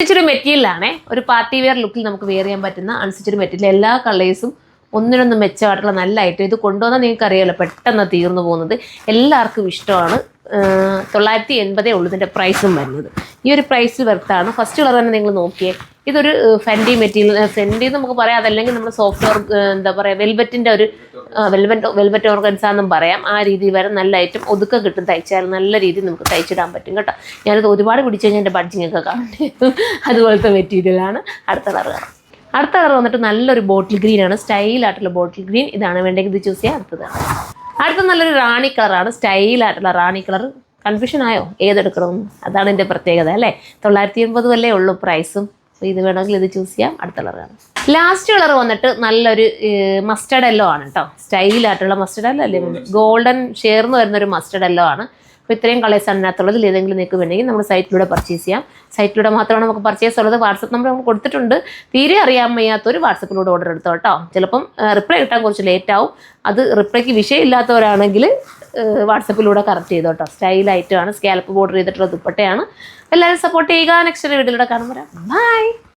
Unstitched മെറ്റീരിയലാണേ, ഒരു party wear ലുക്കിൽ നമുക്ക് വെയർ ചെയ്യാൻ പറ്റുന്ന അൺസ്റ്റിച്ചഡ് മെറ്റീരിയൽ. എല്ലാ കളേഴ്സും ഒന്നിനൊന്നും മെച്ചമായിട്ടുള്ള നല്ല ഐറ്റം. ഇത് കൊണ്ടുവന്നാൽ നിങ്ങൾക്ക് അറിയാമല്ലോ പെട്ടെന്ന് തീർന്നു പോകുന്നത്, എല്ലാവർക്കും ഇഷ്ടമാണ്. 980 ഉള്ളൂ ഇതിൻ്റെ പ്രൈസും വരുന്നത്. ഈ ഒരു പ്രൈസിൽ വർത്താണ്. ഫസ്റ്റ് കളർ തന്നെ നിങ്ങൾ നോക്കിയേ, ഇതൊരു ഫെൻഡി മെറ്റീരിയൽ, ഫെൻഡി നമുക്ക് പറയാം, അതല്ലെങ്കിൽ നമ്മൾ സോഫ്റ്റ് എന്താ പറയുക വെൽവെറ്റിൻ്റെ ഒരു വെൽവെറ്റ് ഓർഗൻസാന്നും പറയാം. ആ രീതിയിൽ വരെ നല്ല ഐറ്റം ഒതുക്കം കിട്ടും. തയ്ച്ചാൽ നല്ല രീതിയിൽ നമുക്ക് തയ്ച്ചിടാൻ പറ്റും കേട്ടോ. ഞാനത് ഒരുപാട് പിടിച്ചു കഴിഞ്ഞാൽ എൻ്റെ ബഡ്ജിങ്ങൊക്കെ കാണണ്ടേ, അതുപോലത്തെ മെറ്റീരിയലാണ്. അടുത്ത കളർ വന്നിട്ട് നല്ലൊരു ബോട്ടിൽ ഗ്രീൻ ആണ്, സ്റ്റൈലായിട്ടുള്ള ബോട്ടിൽ ഗ്രീൻ. ഇതാണ് വേണ്ടെങ്കിൽ ഇത് ചൂസ് ചെയ്യാം. അടുത്ത നല്ലൊരു റാണി കളറാണ്, സ്റ്റൈലായിട്ടുള്ള റാണി കളർ. കൺഫ്യൂഷൻ ആയോ ഏതെടുക്കണമെന്ന്? അതാണ് എൻ്റെ പ്രത്യേകത അല്ലേ. 980 അല്ലേ ഉള്ളൂ പ്രൈസും. ഇത് വേണമെങ്കിൽ ഇത് ചൂസ് ചെയ്യാം. അടുത്ത കളറാണ്. ലാസ്റ്റ് കളർ വന്നിട്ട് നല്ലൊരു മസ്റ്റർഡ് യെല്ലോ ആണ് കേട്ടോ. സ്റ്റൈലായിട്ടുള്ള മസ്റ്റർഡ് യെല്ലോ അല്ലേ, ഗോൾഡൻ ഷെയർന്ന് വരുന്നൊരു മസ്റ്റർഡ് യെല്ലോ ആണ്. അപ്പോൾ ഇത്രയും കളേഴ്സ് അതിനകത്തുള്ളത്. ഏതെങ്കിലും നിങ്ങൾക്ക് വേണമെങ്കിൽ നമ്മൾ സൈറ്റിലൂടെ പർച്ചേസ് ചെയ്യാം. സൈറ്റിലൂടെ മാത്രമാണ് നമുക്ക് പർച്ചേസ് ഉള്ളത്. വാട്സപ്പ് നമ്പർ നമുക്ക് കൊടുത്തിട്ടുണ്ട്. തീരെ അറിയാൻ വയ്യാത്തൊരു വാട്സപ്പിലൂടെ ഓർഡർ എടുത്തോ കേട്ടോ. ചിലപ്പം റിപ്ലൈ കിട്ടാൻ കുറച്ച് ലേറ്റ് ആവും. അത് റിപ്ലൈക്ക് വിഷയമില്ലാത്തവരാണെങ്കിൽ വാട്സപ്പിലൂടെ കറക്റ്റ് ചെയ്തോ കേട്ടോ. സ്റ്റൈലായിട്ടാണ്, സ്കാൽപ്പ് ബോർഡർ ചെയ്തിട്ടുള്ള ദുപ്പട്ടയാണ്. എല്ലാവരും സപ്പോർട്ട് ചെയ്യുക. നെക്സ്റ്റ് വീഡിയോയിലൂടെ കാണുമ്പോൾ ബൈ.